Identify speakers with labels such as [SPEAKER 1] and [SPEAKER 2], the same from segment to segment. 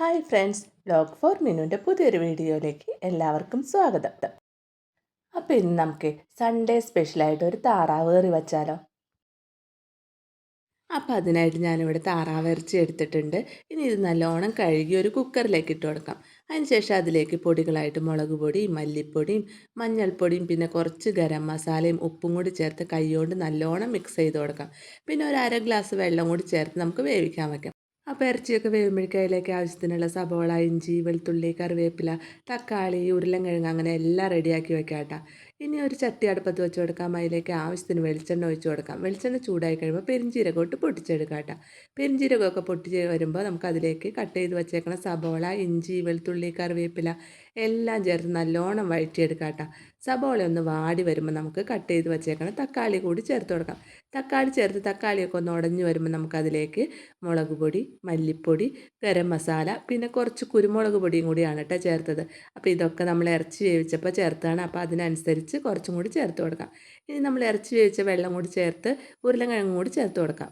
[SPEAKER 1] Hi friends, vlog four മിനുവിൻ്റെ പുതിയൊരു വീഡിയോയിലേക്ക് എല്ലാവർക്കും സ്വാഗതം. അപ്പോൾ ഇന്ന് നമുക്ക് സൺഡേ സ്പെഷ്യലായിട്ട് ഒരു താറാവ് കറി വച്ചാലോ? അപ്പോൾ അതിനായിട്ട് ഞാനിവിടെ താറാവ് ഇറച്ചി എടുത്തിട്ടുണ്ട്. ഇനി ഇത് നല്ലോണം കഴുകി ഒരു കുക്കറിലേക്ക് ഇട്ട് കൊടുക്കാം. അതിനുശേഷം അതിലേക്ക് പൊടികളായിട്ട് മുളക് പൊടിയും മല്ലിപ്പൊടിയും മഞ്ഞൾപ്പൊടിയും പിന്നെ കുറച്ച് ഗരം മസാലയും ഉപ്പും കൂടി ചേർത്ത് കൈകൊണ്ട് നല്ലോണം മിക്സ് ചെയ്ത് കൊടുക്കാം. പിന്നെ ഒരു അര ഗ്ലാസ് വെള്ളം കൂടി ചേർത്ത് നമുക്ക് വേവിക്കാൻ വയ്ക്കാം. അപ്പോൾ ഇറച്ചിയൊക്കെ വേവുമ്പോഴേക്കും അതിലേക്ക് ആവശ്യത്തിനുള്ള സബോള, ഇഞ്ചി, വെളുത്തുള്ളി, കറിവേപ്പില, തക്കാളി, ഉരുളൻകിഴങ്ങ് അങ്ങനെ എല്ലാം റെഡിയാക്കി വെക്കാം കേട്ടോ. ഇനി ഒരു ചട്ടി അടുപ്പത്ത് വെച്ച് കൊടുക്കാം. അതിലേക്ക് ആവശ്യത്തിന് വെളിച്ചെണ്ണ ഒഴിച്ച് കൊടുക്കാം. വെളിച്ചെണ്ണ ചൂടായി കഴിയുമ്പോൾ പെരിഞ്ചീരകം ഇട്ട് പൊട്ടിച്ചെടുക്കാം കേട്ടോ. പെരിഞ്ചീരകമൊക്കെ പൊട്ടിച്ച് വരുമ്പോൾ നമുക്ക് അതിലേക്ക് കട്ട് ചെയ്ത് വെച്ചേക്കണം സബോള, ഇഞ്ചി, വെളുത്തുള്ളി, കറിവേപ്പില എല്ലാം ചേർത്ത് നല്ലോണം വഴറ്റിയെടുക്കാം കേട്ടോ. സബോള ഒന്ന് വാടി വരുമ്പോൾ നമുക്ക് കട്ട് ചെയ്ത് വെച്ചേക്കണം തക്കാളി കൂടി ചേർത്ത് കൊടുക്കാം. തക്കാളി ചേർത്ത് തക്കാളിയൊക്കെ ഒന്ന് ഉടഞ്ഞു വരുമ്പോൾ നമുക്കതിലേക്ക് മുളക് പൊടി, മല്ലിപ്പൊടി, ഗരം മസാല പിന്നെ കുറച്ച് കുരുമുളക് പൊടിയും കൂടിയാണ് കേട്ടോ ചേർത്തത്. അപ്പോൾ ഇതൊക്കെ നമ്മൾ ഇറച്ചി വേവിച്ചപ്പോൾ ചേർത്താണ്. അപ്പോൾ അതിനനുസരിച്ച് കുറച്ചും കൂടി ചേർത്ത് കൊടുക്കാം. ഇനി നമ്മൾ ഇറച്ചി വേവിച്ച വെള്ളം കൂടി ചേർത്ത് ഉരുളക്കിഴങ്ങും കൂടി ചേർത്ത് കൊടുക്കാം.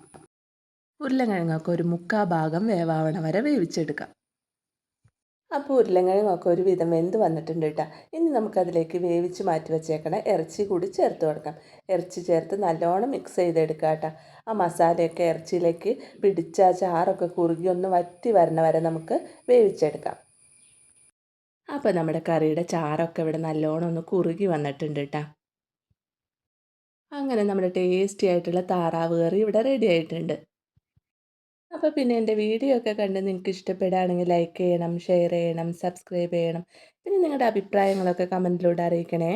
[SPEAKER 1] ഉരുളക്കിഴങ്ങൊക്കെ ഒരു 1/4 ഭാഗം വേവാവണ വരെ വേവിച്ചെടുക്കാം. അപ്പോൾ ഉരുളക്കിഴങ്ങൊക്കെ ഒരു വിധം വെന്ത് വന്നിട്ടുണ്ട് കേട്ടോ. ഇനി നമുക്കതിലേക്ക് വേവിച്ച് മാറ്റി വെച്ചേക്കണ ഇറച്ചി കൂടി ചേർത്ത് കൊടുക്കാം. ഇറച്ചി ചേർത്ത് നല്ലോണം മിക്സ് ചെയ്തെടുക്കാം കേട്ടോ. ആ മസാലയൊക്കെ ഇറച്ചിയിലേക്ക് പിടിച്ച ചാറൊക്കെ കുറുകി ഒന്ന് വറ്റി വരണ വരെ നമുക്ക് വേവിച്ചെടുക്കാം. അപ്പോൾ നമ്മുടെ കറിയുടെ ചാറൊക്കെ ഇവിടെ നല്ലോണം ഒന്ന് കുറുകി വന്നിട്ടുണ്ട് കേട്ടോ. അങ്ങനെ നമ്മുടെ ടേസ്റ്റി ആയിട്ടുള്ള താറാവ് കറി ഇവിടെ റെഡി ആയിട്ടുണ്ട്. അപ്പോൾ പിന്നെ എൻ്റെ വീഡിയോ ഒക്കെ കണ്ട് നിങ്ങൾക്ക് ഇഷ്ടപ്പെടുകയാണെങ്കിൽ ലൈക്ക് ചെയ്യണം, ഷെയർ ചെയ്യണം, സബ്സ്ക്രൈബ് ചെയ്യണം. പിന്നെ നിങ്ങളുടെ അഭിപ്രായങ്ങളൊക്കെ കമൻറ്റിലൂടെ അറിയിക്കണേ.